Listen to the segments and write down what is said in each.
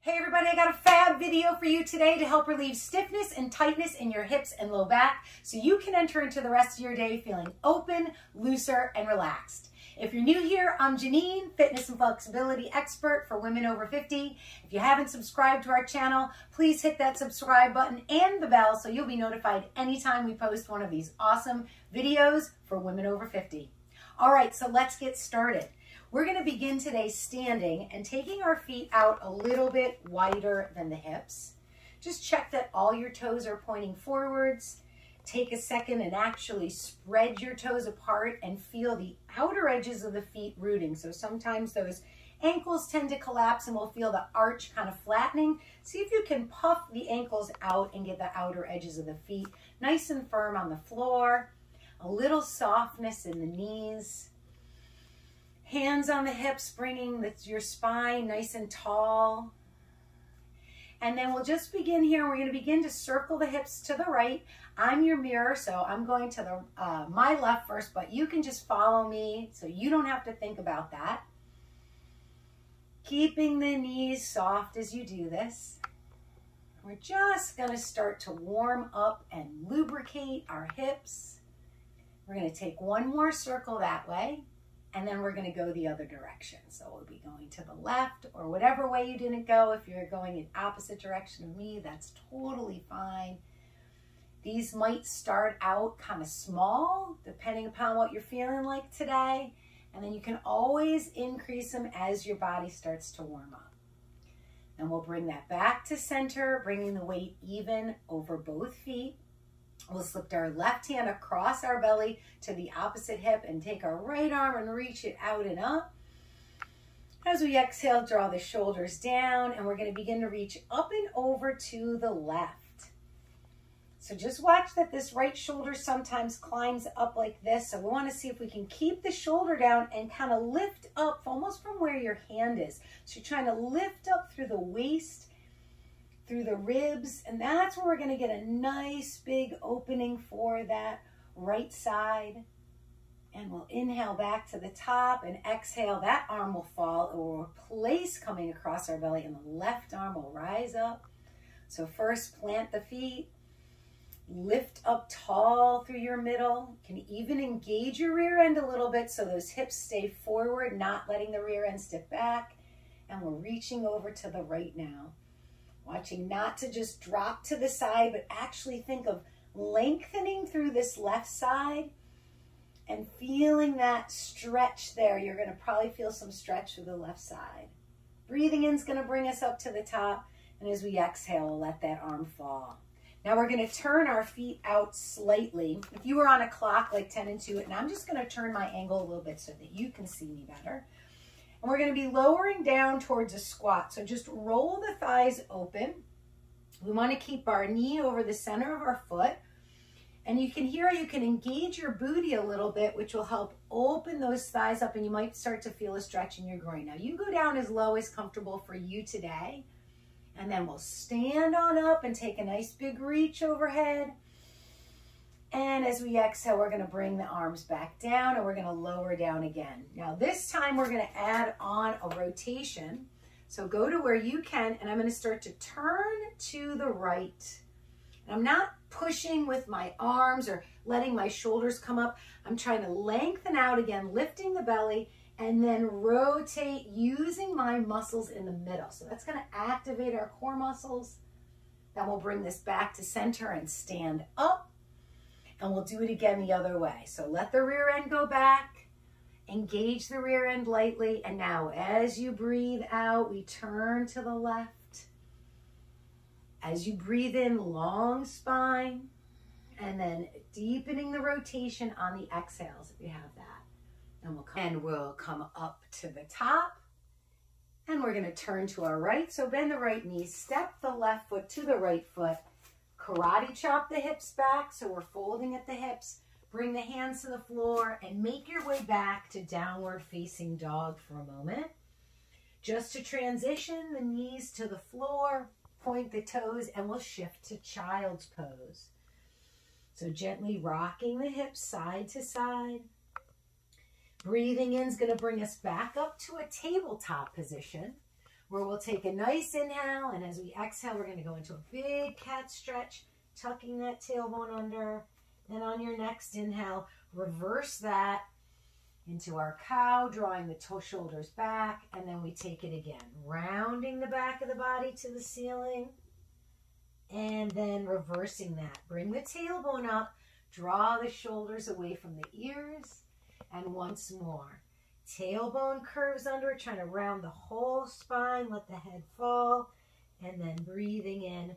Hey everybody, I got a fab video for you today to help relieve stiffness and tightness in your hips and low back so you can enter into the rest of your day feeling open, looser, and relaxed. If you're new here, I'm Janine, fitness and flexibility expert for women over 50. If you haven't subscribed to our channel, please hit that subscribe button and the bell so you'll be notified anytime we post one of these awesome videos for women over 50. All right, so let's get started. We're going to begin today standing and taking our feet out a little bit wider than the hips. Just check that all your toes are pointing forwards. Take a second and actually spread your toes apart and feel the outer edges of the feet rooting. So sometimes those ankles tend to collapse and we'll feel the arch kind of flattening. See if you can puff the ankles out and get the outer edges of the feet nice and firm on the floor. A little softness in the knees. Hands on the hips, bringing your spine nice and tall. And then we'll just begin here. We're going to begin to circle the hips to the right. I'm your mirror, so I'm going to my left first, but you can just follow me so you don't have to think about that. Keeping the knees soft as you do this. We're just going to start to warm up and lubricate our hips. We're going to take one more circle that way. And then we're going to go the other direction. So we'll be going to the left or whatever way you didn't go. If you're going in opposite direction of me, that's totally fine. These might start out kind of small, depending upon what you're feeling like today. And then you can always increase them as your body starts to warm up. And we'll bring that back to center, bringing the weight even over both feet. We'll slip our left hand across our belly to the opposite hip and take our right arm and reach it out and up. As we exhale, draw the shoulders down, and we're going to begin to reach up and over to the left. So just watch that this right shoulder sometimes climbs up like this. So we want to see if we can keep the shoulder down and kind of lift up almost from where your hand is. So you're trying to lift up through the waist, through the ribs, and that's where we're going to get a nice big opening for that right side. And we'll inhale back to the top and exhale. That arm will fall or place coming across our belly, and the left arm will rise up. So first, plant the feet, lift up tall through your middle. You can even engage your rear end a little bit so those hips stay forward, not letting the rear end stick back. And we're reaching over to the right now. Watching not to just drop to the side, but actually think of lengthening through this left side and feeling that stretch there. You're going to probably feel some stretch through the left side. Breathing in is going to bring us up to the top. And as we exhale, we'll let that arm fall. Now we're going to turn our feet out slightly. If you were on a clock like 10 and 2, and I'm just going to turn my angle a little bit so that you can see me better. And we're going to be lowering down towards a squat. So just roll the thighs open. We want to keep our knee over the center of our foot. And you can engage your booty a little bit, which will help open those thighs up, and you might start to feel a stretch in your groin. Now you go down as low as comfortable for you today. And then we'll stand on up and take a nice big reach overhead. And as we exhale, we're going to bring the arms back down and we're going to lower down again. Now this time we're going to add on a rotation. So go to where you can, and I'm going to start to turn to the right. And I'm not pushing with my arms or letting my shoulders come up. I'm trying to lengthen out again, lifting the belly, and then rotate using my muscles in the middle. So that's going to activate our core muscles. Then we'll bring this back to center and stand up. And we'll do it again the other way. So let the rear end go back, engage the rear end lightly, and now as you breathe out, we turn to the left. As you breathe in, long spine, and then deepening the rotation on the exhales if you have that. And we'll come up to the top, and we're going to turn to our right. So bend the right knee, step the left foot to the right foot. Karate chop the hips back, so we're folding at the hips. Bring the hands to the floor and make your way back to downward facing dog for a moment. Just to transition the knees to the floor, point the toes, and we'll shift to child's pose. So gently rocking the hips side to side. Breathing in is going to bring us back up to a tabletop position. where we'll take a nice inhale, and as we exhale, we're going to go into a big cat stretch, tucking that tailbone under. Then on your next inhale, reverse that into our cow, drawing the shoulders back, and then we take it again, rounding the back of the body to the ceiling, and then reversing that. Bring the tailbone up, draw the shoulders away from the ears, and once more. Tailbone curves under, trying to round the whole spine, let the head fall, and then breathing in,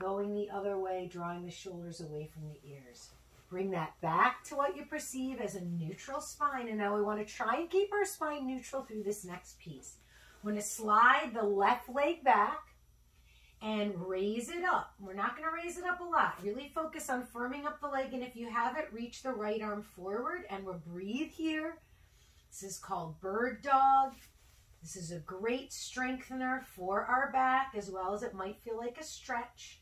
going the other way, drawing the shoulders away from the ears. Bring that back to what you perceive as a neutral spine, and now we want to try and keep our spine neutral through this next piece. We're going to slide the left leg back and raise it up. We're not going to raise it up a lot. Really focus on firming up the leg, and if you have it, reach the right arm forward, and we'll breathe here. This is called bird dog. This is a great strengthener for our back, as well as it might feel like a stretch.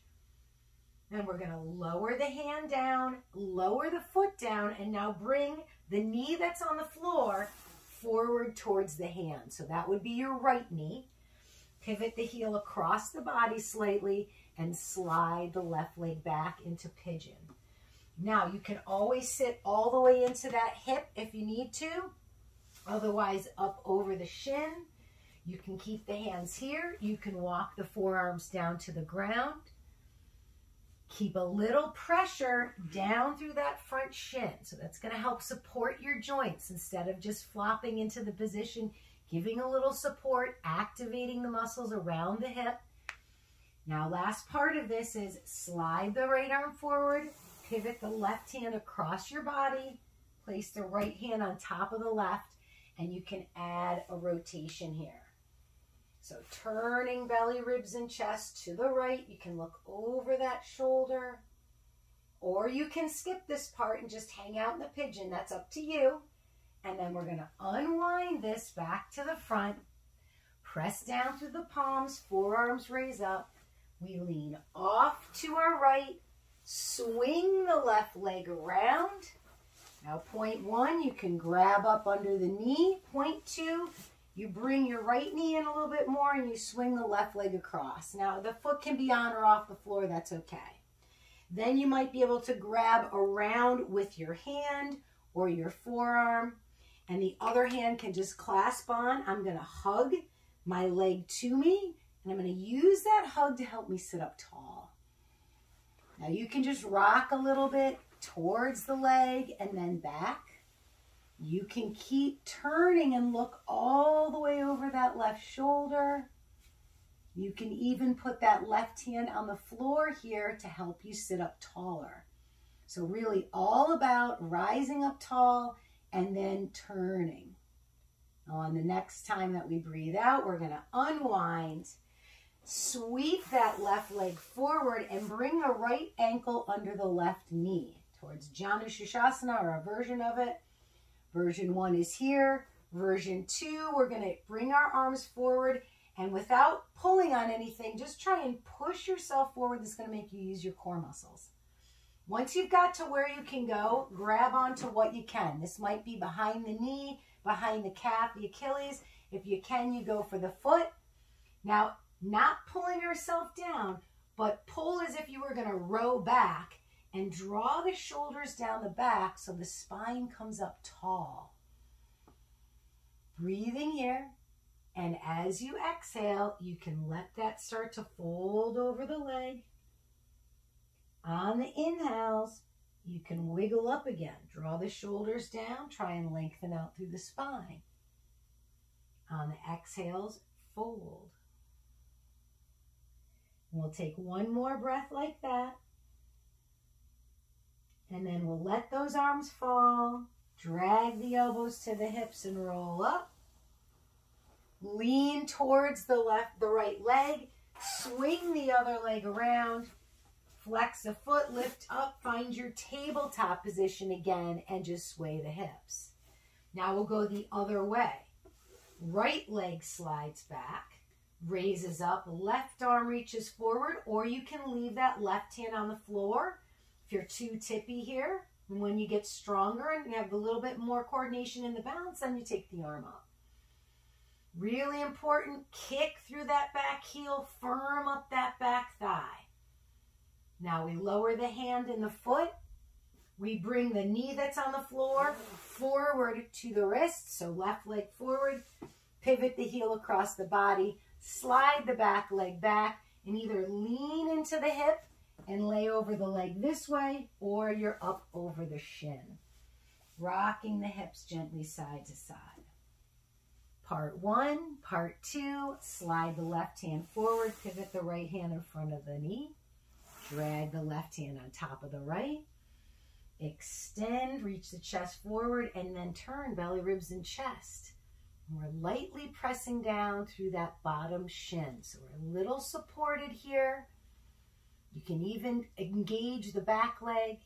And we're going to lower the hand down, lower the foot down, and now bring the knee that's on the floor forward towards the hand. So that would be your right knee. Pivot the heel across the body slightly and slide the left leg back into pigeon. Now you can always sit all the way into that hip if you need to. Otherwise, up over the shin. You can keep the hands here. You can walk the forearms down to the ground. Keep a little pressure down through that front shin. So that's going to help support your joints instead of just flopping into the position, giving a little support, activating the muscles around the hip. Now, last part of this is slide the right arm forward, pivot the left hand across your body, place the right hand on top of the left, and you can add a rotation here. So turning belly, ribs, and chest to the right. You can look over that shoulder, or you can skip this part and just hang out in the pigeon. That's up to you. And then we're going to unwind this back to the front. Press down through the palms, forearms raise up. We lean off to our right. Swing the left leg around. Now, point one, you can grab up under the knee. Point two, you bring your right knee in a little bit more and you swing the left leg across. Now, the foot can be on or off the floor. That's okay. Then you might be able to grab around with your hand or your forearm, and the other hand can just clasp on. I'm going to hug my leg to me, and I'm going to use that hug to help me sit up tall. Now, you can just rock a little bit towards the leg and then back. You can keep turning and look all the way over that left shoulder. You can even put that left hand on the floor here to help you sit up taller. So really all about rising up tall and then turning. Now on the next time that we breathe out, we're going to unwind, sweep that left leg forward and bring the right ankle under the left knee towards Janu Shirshasana, or a version of it. Version 1 is here. Version 2, we're going to bring our arms forward, and without pulling on anything, just try and push yourself forward. This is going to make you use your core muscles. Once you've got to where you can go, grab onto what you can. This might be behind the knee, behind the calf, the Achilles. If you can, you go for the foot. Now, not pulling yourself down, but pull as if you were going to row back and draw the shoulders down the back so the spine comes up tall. Breathing here, and as you exhale, you can let that start to fold over the leg. On the inhales, you can wiggle up again. Draw the shoulders down, try and lengthen out through the spine. On the exhales, fold. We'll take one more breath like that. And then we'll let those arms fall. Drag the elbows to the hips and roll up. Lean towards the right leg. Swing the other leg around. Flex the foot, lift up, find your tabletop position again, and just sway the hips. Now we'll go the other way. Right leg slides back, raises up, left arm reaches forward, or you can leave that left hand on the floor if you're too tippy here. And when you get stronger and you have a little bit more coordination in the balance, then you take the arm up. Really important, kick through that back heel, firm up that back thigh. Now we lower the hand and the foot. We bring the knee that's on the floor forward to the wrist, so left leg forward, pivot the heel across the body, slide the back leg back, and either lean into the hip and lay over the leg this way, or you're up over the shin. Rocking the hips gently side to side. Part 1, part 2, slide the left hand forward, pivot the right hand in front of the knee, drag the left hand on top of the right, extend, reach the chest forward, and then turn belly, ribs, and chest. And we're lightly pressing down through that bottom shin. So we're a little supported here. You can even engage the back leg.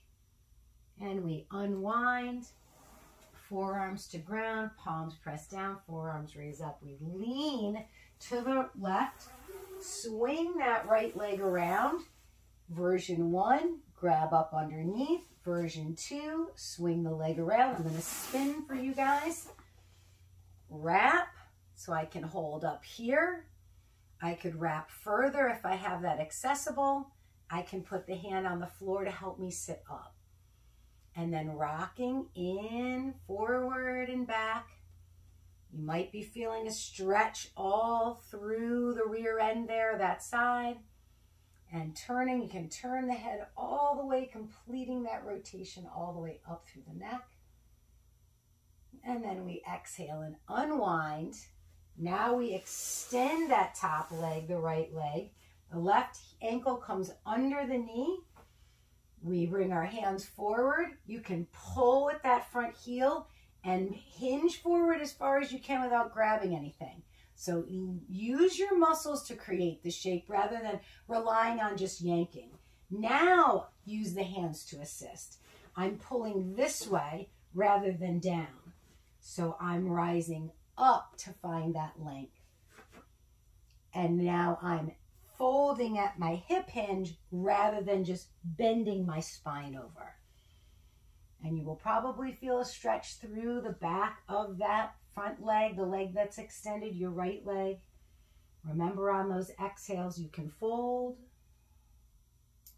And we unwind. Forearms to ground, palms press down, forearms raise up. We lean to the left, swing that right leg around. Version 1, grab up underneath. Version 2, swing the leg around. I'm going to spin for you guys. Wrap, so I can hold up here. I could wrap further if I have that accessible. I can put the hand on the floor to help me sit up. And then rocking in, forward and back. You might be feeling a stretch all through the rear end there, that side. And turning, you can turn the head all the way, completing that rotation all the way up through the neck. And then we exhale and unwind. Now we extend that top leg, the right leg. The left ankle comes under the knee. We bring our hands forward. You can pull with that front heel and hinge forward as far as you can without grabbing anything. So use your muscles to create the shape rather than relying on just yanking. Now use the hands to assist. I'm pulling this way rather than down. So I'm rising up to find that length. And now I'm folding at my hip hinge rather than just bending my spine over. And you will probably feel a stretch through the back of that front leg, the leg that's extended, your right leg. Remember, on those exhales, you can fold.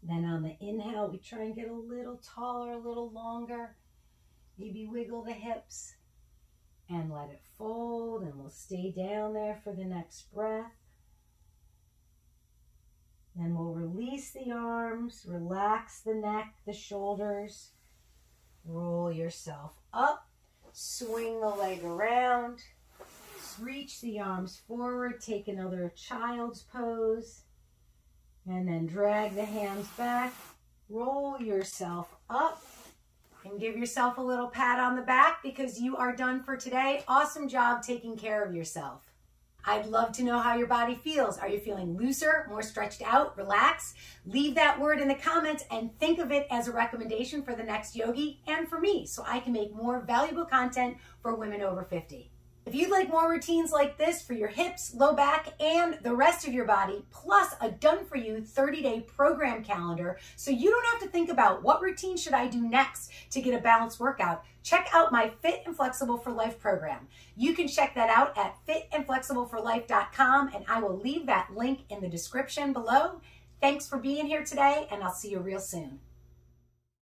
Then on the inhale, we try and get a little taller, a little longer. Maybe wiggle the hips and let it fold, and we'll stay down there for the next breath. Then we'll release the arms, relax the neck, the shoulders. Roll yourself up, swing the leg around, reach the arms forward, take another child's pose, and then drag the hands back, roll yourself up, and give yourself a little pat on the back because you are done for today. Awesome job taking care of yourself. I'd love to know how your body feels. Are you feeling looser, more stretched out, relaxed? Leave that word in the comments and think of it as a recommendation for the next yogi and for me so I can make more valuable content for women over 50. If you'd like more routines like this for your hips, low back, and the rest of your body, plus a done-for-you 30-day program calendar so you don't have to think about what routine should I do next to get a balanced workout, check out my Fit and Flexible for Life program. You can check that out at fitandflexibleforlife.com, and I will leave that link in the description below. Thanks for being here today, and I'll see you real soon.